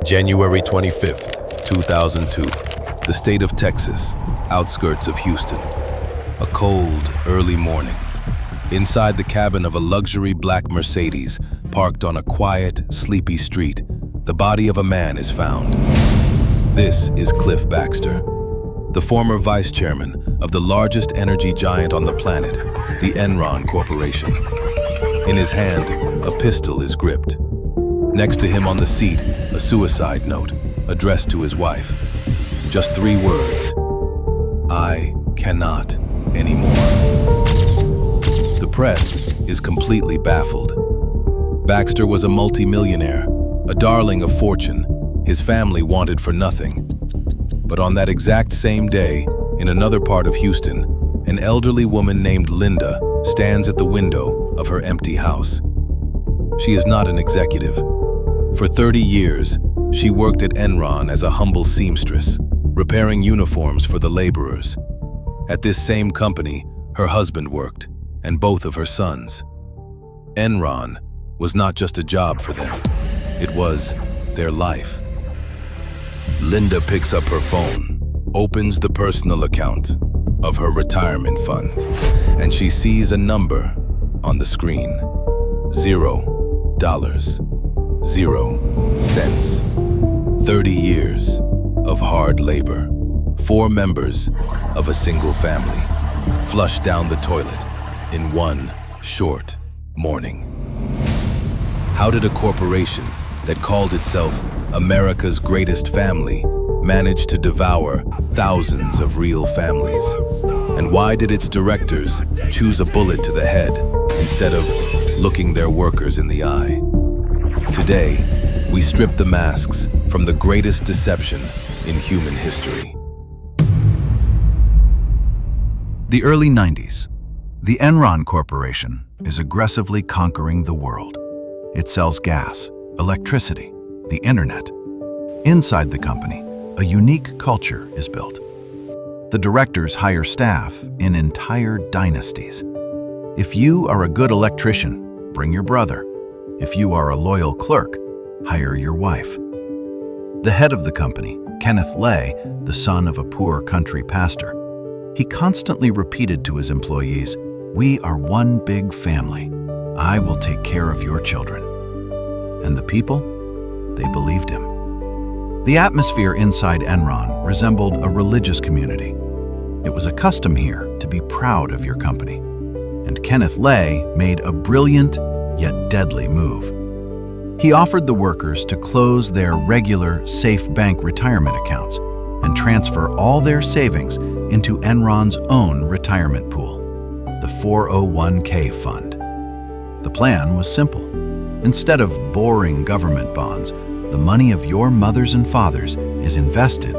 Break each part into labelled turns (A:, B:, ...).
A: January 25th, 2002. The state of Texas, outskirts of Houston. A cold, early morning. Inside the cabin of a luxury black Mercedes, parked on a quiet, sleepy street, the body of a man is found. This is Cliff Baxter, the former vice chairman of the largest energy giant on the planet, the Enron Corporation. In his hand, a pistol is gripped. Next to him on the seat, a suicide note addressed to his wife. Just 3 words: I cannot anymore. The press is completely baffled. Baxter was a multimillionaire, a darling of fortune, his family wanted for nothing. But on that exact same day, in another part of Houston, an elderly woman named Linda stands at the window of her empty house. She is not an executive. For 30 years, she worked at Enron as a humble seamstress, repairing uniforms for the laborers. At this same company, her husband worked, and both of her sons. Enron was not just a job for them. It was their life. Linda picks up her phone, opens the personal account of her retirement fund, and she sees a number on the screen. $0. 0 cents. 30 years of hard labor. 4 members of a single family, flushed down the toilet in one short morning. How did a corporation that called itself America's greatest family manage to devour thousands of real families? And why did its directors choose a bullet to the head instead of looking their workers in the eye? Today, we strip the masks from the greatest deception in human history.
B: The early 90s. The Enron Corporation is aggressively conquering the world. It sells gas, electricity, the internet. Inside the company, a unique culture is built. The directors hire staff in entire dynasties. If you are a good electrician, bring your brother. If you are a loyal clerk, hire your wife. The head of the company, Kenneth Lay, the son of a poor country pastor, he constantly repeated to his employees, "We are one big family. I will take care of your children." And the people, they believed him. The atmosphere inside Enron resembled a religious community. It was a custom here to be proud of your company. And Kenneth Lay made a brilliant yet deadly move. He offered the workers to close their regular safe bank retirement accounts and transfer all their savings into Enron's own retirement pool, the 401k fund. The plan was simple. Instead of boring government bonds, the money of your mothers and fathers is invested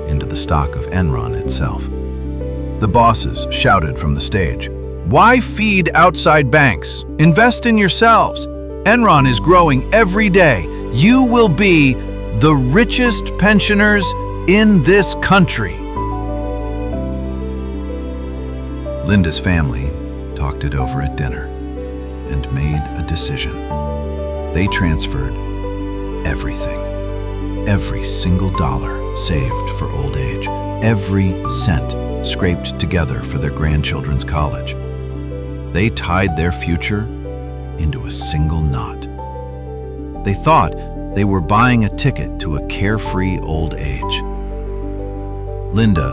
B: into the stock of Enron itself. The bosses shouted from the stage, "Why feed outside banks? Invest in yourselves. Enron is growing every day. You will be the richest pensioners in this country." Linda's family talked it over at dinner and made a decision. They transferred everything. Every single dollar saved for old age. Every cent scraped together for their grandchildren's college. They tied their future into a single knot. They thought they were buying a ticket to a carefree old age. Linda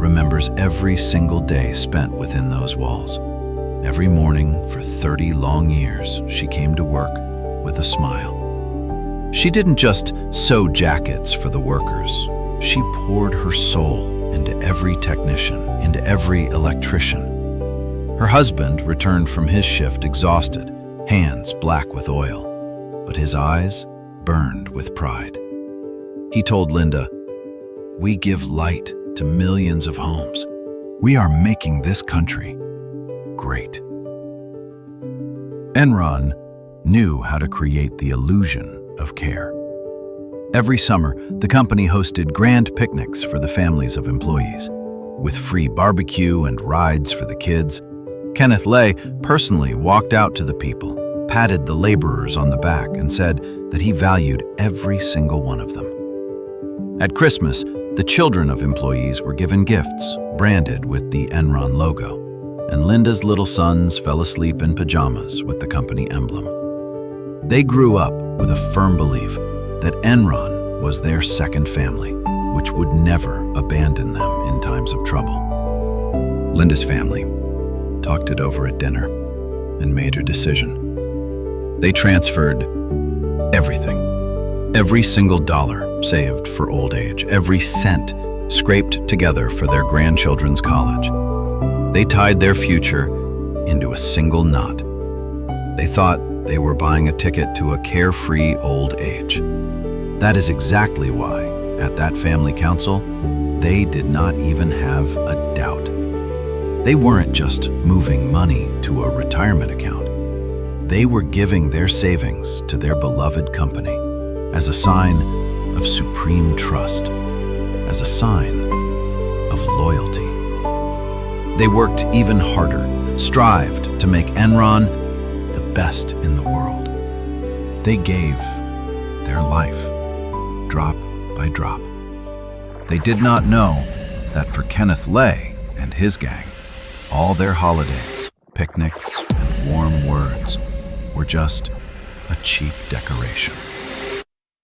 B: remembers every single day spent within those walls. Every morning for 30 long years, she came to work with a smile. She didn't just sew jackets for the workers. She poured her soul into every technician, into every electrician. Her husband returned from his shift exhausted, hands black with oil, but his eyes burned with pride. He told Linda, "We give light to millions of homes. We are making this country great." Enron knew how to create the illusion of care. Every summer, the company hosted grand picnics for the families of employees. With free barbecue and rides for the kids, Kenneth Lay personally walked out to the people, patted the laborers on the back, and said, that he valued every single one of them. At Christmas, the children of employees were given gifts branded with the Enron logo, and Linda's little sons fell asleep in pajamas with the company emblem. They grew up with a firm belief that Enron was their second family, which would never abandon them in times of trouble. Linda's family talked it over at dinner and made a decision. They transferred everything, every single dollar saved for old age, every cent scraped together for their grandchildren's college. They tied their future into a single knot. They thought they were buying a ticket to a carefree old age. That is exactly why, at that family council, they did not even have a doubt. They weren't just moving money to a retirement account. They were giving their savings to their beloved company as a sign of supreme trust, as a sign of loyalty. They worked even harder, strived to make Enron the best in the world. They gave their life, drop by drop. They did not know that for Kenneth Lay and his gang, all their holidays, picnics, and warm words were just a cheap decoration,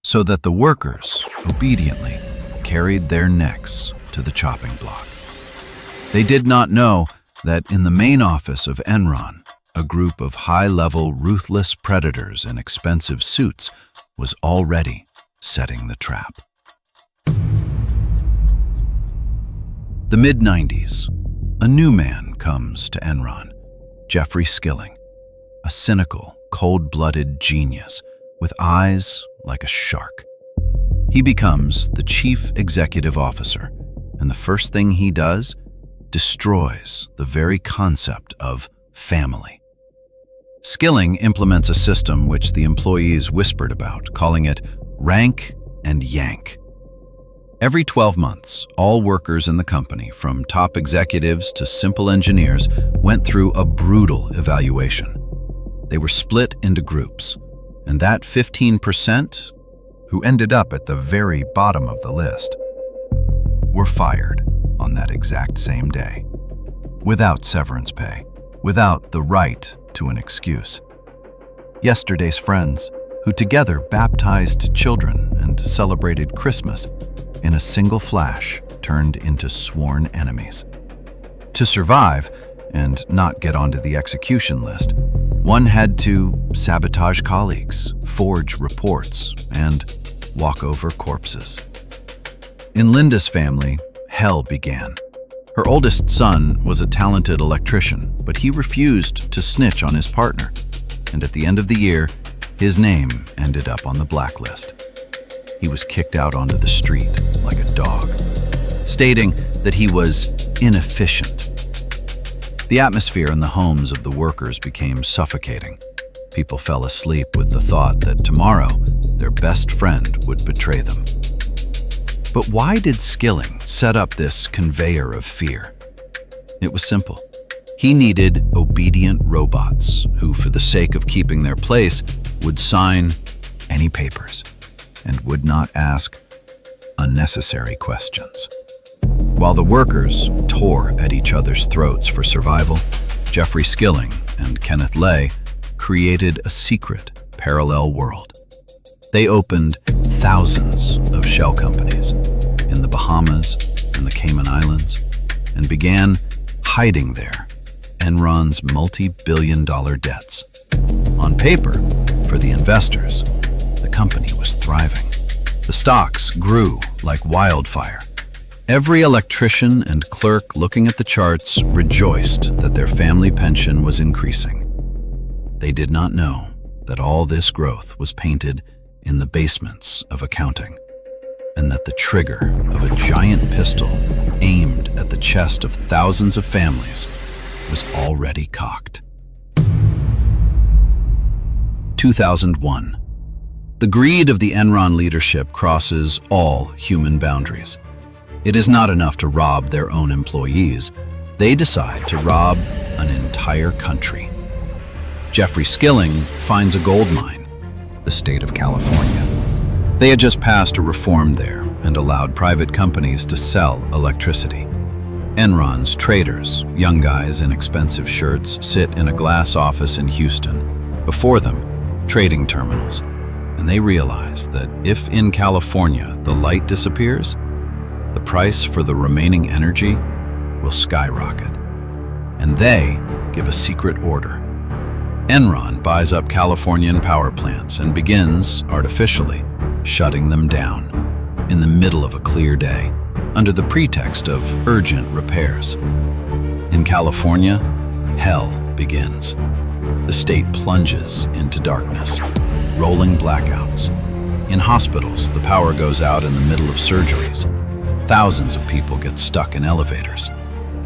B: so that the workers obediently carried their necks to the chopping block. They did not know that in the main office of Enron, a group of high-level, ruthless predators in expensive suits was already setting the trap. The mid-90s, a new man comes to Enron, Jeffrey Skilling, a cynical, cold-blooded genius with eyes like a shark. He becomes the chief executive officer, and the first thing he does, destroys the very concept of family. Skilling implements a system which the employees whispered about, calling it rank and yank. Every 12 months, all workers in the company, from top executives to simple engineers, went through a brutal evaluation. They were split into groups, and that 15%, who ended up at the very bottom of the list, were fired on that exact same day, without severance pay, without the right to an excuse. Yesterday's friends, who together baptized children and celebrated Christmas, in a single flash turned into sworn enemies. To survive and not get onto the execution list, one had to sabotage colleagues, forge reports, and walk over corpses. In Linda's family, hell began. Her oldest son was a talented electrician, but he refused to snitch on his partner, and at the end of the year, his name ended up on the blacklist. He was kicked out onto the street like a dog, stating that he was inefficient. The atmosphere in the homes of the workers became suffocating. People fell asleep with the thought that tomorrow their best friend would betray them. But why did Skilling set up this conveyor of fear? It was simple. He needed obedient robots who, for the sake of keeping their place, would sign any papers and would not ask unnecessary questions. While the workers tore at each other's throats for survival, Jeffrey Skilling and Kenneth Lay created a secret parallel world. They opened thousands of shell companies in the Bahamas and the Cayman Islands and began hiding there Enron's multi-billion-dollar debts. On paper, for the investors, the company was thriving. The stocks grew like wildfire. Every electrician and clerk looking at the charts rejoiced that their family pension was increasing. They did not know that all this growth was painted in the basements of accounting, and that the trigger of a giant pistol aimed at the chest of thousands of families was already cocked. 2001. The greed of the Enron leadership crosses all human boundaries. It is not enough to rob their own employees. They decide to rob an entire country. Jeffrey Skilling finds a gold mine. the state of California. They had just passed a reform there and allowed private companies to sell electricity. Enron's traders, young guys in expensive shirts, sit in a glass office in Houston. Before them, trading terminals. And they realize that if in California the light disappears, the price for the remaining energy will skyrocket. And they give a secret order. Enron buys up Californian power plants and begins, artificially, shutting them down in the middle of a clear day, under the pretext of urgent repairs. In California, hell begins. The state plunges into darkness, rolling blackouts. In hospitals, the power goes out in the middle of surgeries. Thousands of people get stuck in elevators.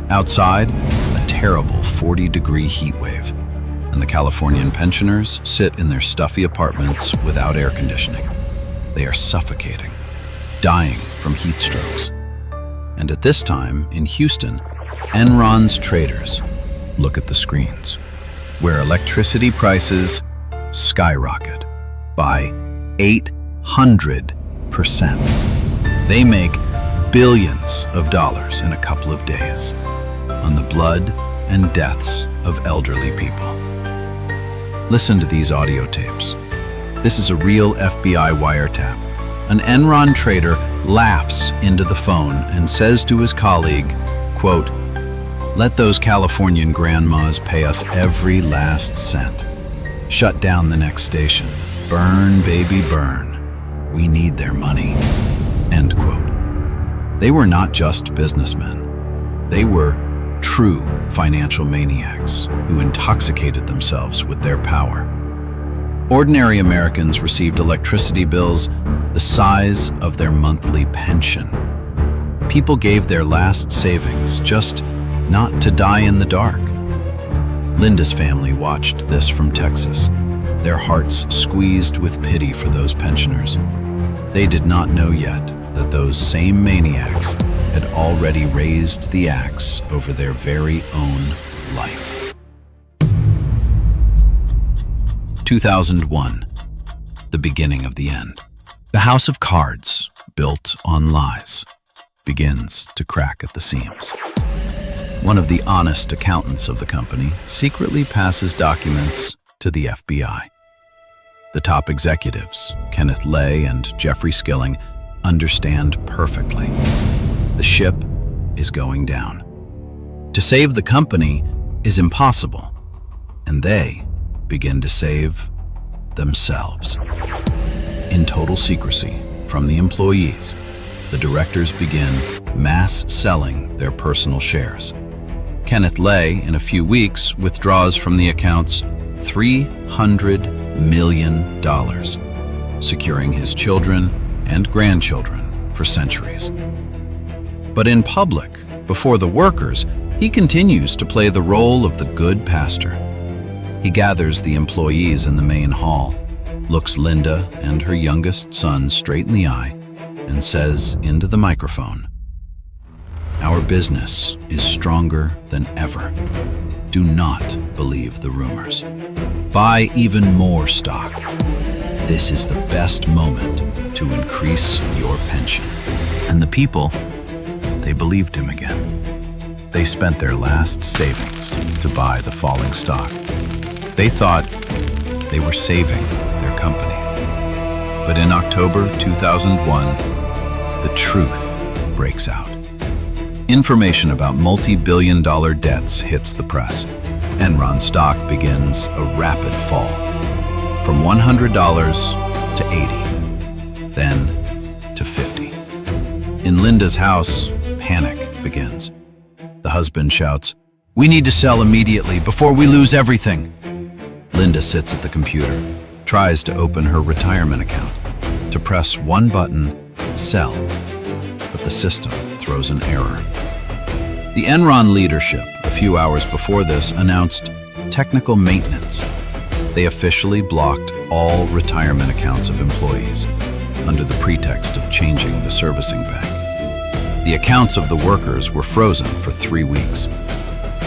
B: Outside, a terrible 40-degree heat wave, and the Californian pensioners sit in their stuffy apartments without air conditioning. They are suffocating, dying from heat strokes. And at this time, in Houston, Enron's traders look at the screens, where electricity prices skyrocket by 800%. They make billions of dollars in a couple of days on the blood and deaths of elderly people. Listen to these audio tapes. This is a real FBI wiretap. An Enron trader laughs into the phone and says to his colleague, quote, "Let those Californian grandmas pay us every last cent. Shut down the next station. Burn, baby, burn. We need their money." End quote. They were not just businessmen. They were true financial maniacs who intoxicated themselves with their power. Ordinary Americans received electricity bills the size of their monthly pension. People gave their last savings just not to die in the dark. Linda's family watched this from Texas, their hearts squeezed with pity for those pensioners. They did not know yet that those same maniacs had already raised the axe over their very own life. 2001, the beginning of the end. The house of cards, built on lies, begins to crack at the seams. One of the honest accountants of the company secretly passes documents to the FBI. The top executives, Kenneth Lay and Jeffrey Skilling, understand perfectly. The ship is going down. To save the company is impossible, and they begin to save themselves. In total secrecy from the employees, the directors begin mass selling their personal shares. Kenneth Lay, in a few weeks, withdraws from the accounts $300 million, securing his children and grandchildren for centuries. But in public, before the workers, he continues to play the role of the good pastor. He gathers the employees in the main hall, looks Linda and her youngest son straight in the eye, and says into the microphone, "Our business is stronger than ever. Do not believe the rumors. Buy even more stock. This is the best moment to increase your pension." And the people, they believed him again. They spent their last savings to buy the falling stock. They thought they were saving their company. But in October 2001, the truth breaks out. Information about multi-billion-dollar debts hits the press. Enron stock begins a rapid fall, from $100 to $80, then to $50. In Linda's house, panic begins. The husband shouts, "We need to sell immediately before we lose everything." Linda sits at the computer, tries to open her retirement account, to press one button, sell, but the system throws an error. The Enron leadership, a few hours before this, announced technical maintenance. They officially blocked all retirement accounts of employees, under the pretext of changing the servicing bank. The accounts of the workers were frozen for 3 weeks.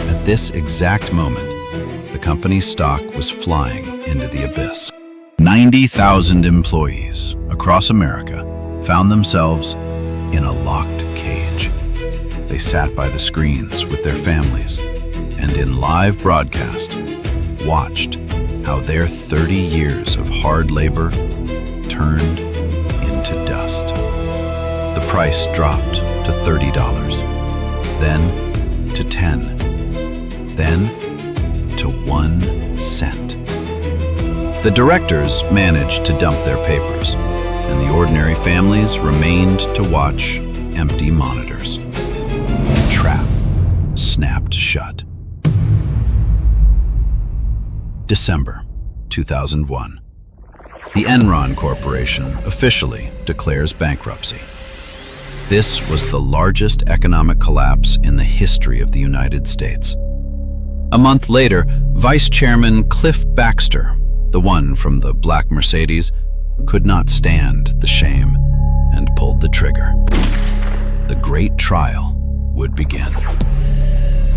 B: At this exact moment, the company's stock was flying into the abyss. 90,000 employees across America found themselves in a locked cage. They sat by the screens with their families and in live broadcast watched how their 30 years of hard labor turned into dust. The price dropped to $30, then to 10, then to 1 cent. The directors managed to dump their papers, and the ordinary families remained to watch empty monitors. The trap snapped shut. December 2001. The Enron Corporation officially declares bankruptcy. This was the largest economic collapse in the history of the United States. A month later, Vice Chairman Cliff Baxter, the one from the black Mercedes, could not stand the shame and pulled the trigger. The great trial would begin.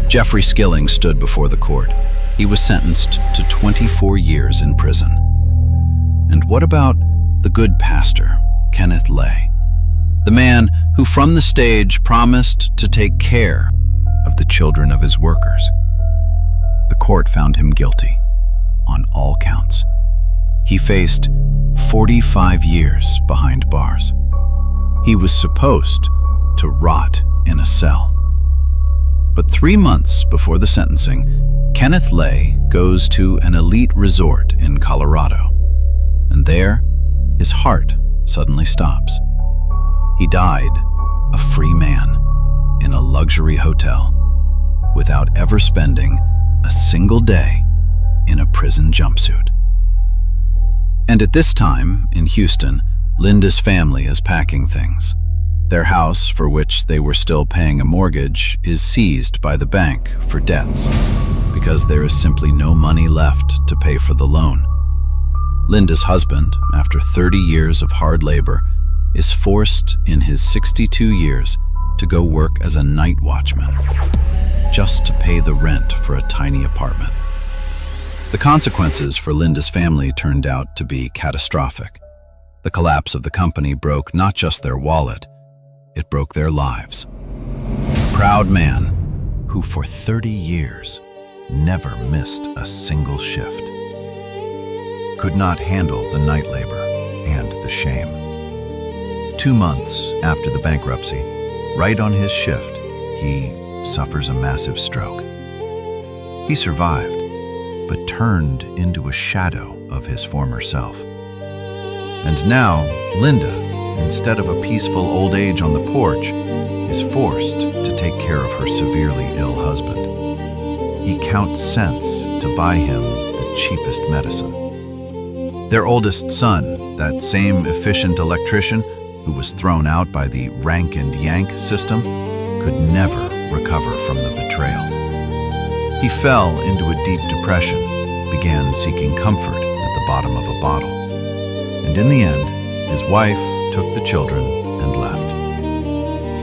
B: Jeffrey Skilling stood before the court. He was sentenced to 24 years in prison. And what about the good pastor, Kenneth Lay, the man who from the stage promised to take care of the children of his workers? The court found him guilty on all counts. He faced 45 years behind bars. He was supposed to rot in a cell. But 3 months before the sentencing, Kenneth Lay goes to an elite resort in Colorado. And there, his heart suddenly stops. He died a free man in a luxury hotel without ever spending a single day in a prison jumpsuit. And at this time, in Houston, Linda's family is packing things. Their house, for which they were still paying a mortgage, is seized by the bank for debts because there is simply no money left to pay for the loan. Linda's husband, after 30 years of hard labor, is forced in his 62 years to go work as a night watchman just to pay the rent for a tiny apartment. The consequences for Linda's family turned out to be catastrophic. The collapse of the company broke not just their wallet, it broke their lives. A proud man who for 30 years never missed a single shift could not handle the night labor and the shame. 2 months after the bankruptcy, right on his shift, he suffers a massive stroke. He survived, but turned into a shadow of his former self. And now, Linda, instead of a peaceful old age on the porch, is forced to take care of her severely ill husband. He counts cents to buy him the cheapest medicine. Their oldest son, that same efficient electrician who was thrown out by the rank and yank system, could never recover from the betrayal. He fell into a deep depression, began seeking comfort at the bottom of a bottle. And in the end, his wife took the children and left.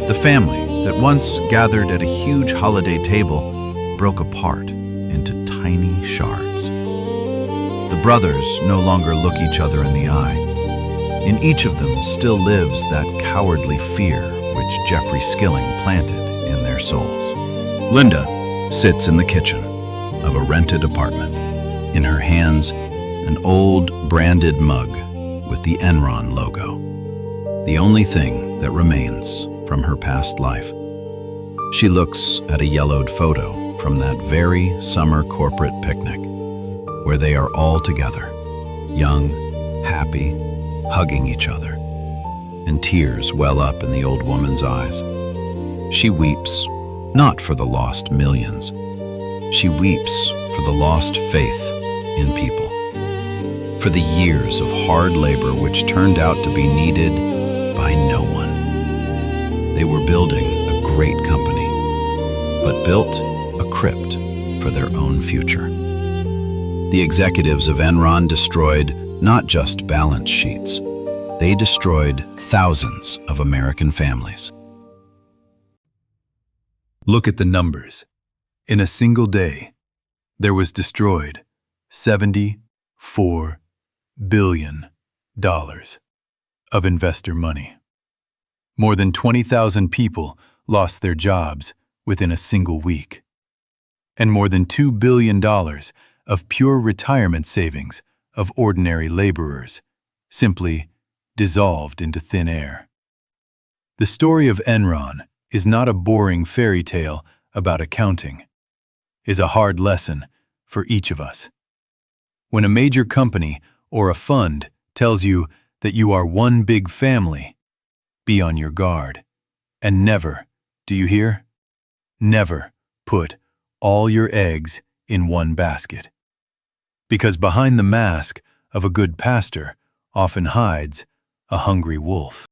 B: The family that once gathered at a huge holiday table broke apart into tiny shards. The brothers no longer look each other in the eye. In each of them still lives that cowardly fear which Jeffrey Skilling planted in their souls. Linda sits in the kitchen of a rented apartment. In her hands, an old branded mug with the Enron logo, the only thing that remains from her past life. She looks at a yellowed photo from that very summer corporate picnic, where they are all together, young, happy, hugging each other, and tears well up in the old woman's eyes. She weeps, not for the lost millions. She weeps for the lost faith in people, for the years of hard labor which turned out to be needed by no one. They were building a great company, but built a crypt for their own future. The executives of Enron destroyed not just balance sheets, they destroyed thousands of American families.
A: Look at the numbers. In a single day, there was destroyed $74 billion of investor money. More than 20,000 people lost their jobs within a single week. And more than $2 billion of pure retirement savings of ordinary laborers simply dissolved into thin air. The story of Enron is not a boring fairy tale about accounting. It is a hard lesson for each of us. When a major company or a fund tells you that you are one big family, be on your guard. And never, do you hear? Never put all your eggs in one basket. Because behind the mask of a good pastor often hides a hungry wolf.